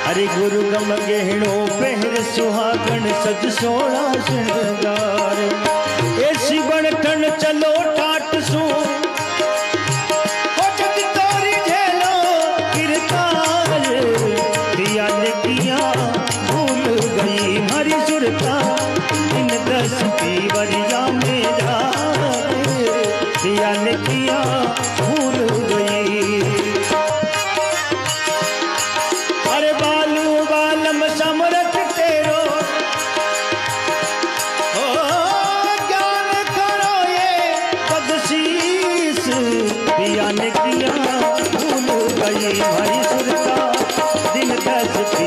अरे गुरु गम गहणो पहर सुहागण सज सोना श्रृंगार ऐसी बणठन चलो टाट सू हो जग तोरी झेलो किरतार दिया ने किया भूल गई हरी सुरता इन 10 की वरिया में जा दिया ने किया भूल गई। अरे बालू बालम समरथ तेरो ओ ज्ञान करो ये पदशीस दिया ने किया भूल गई हरी सुरता दिन 10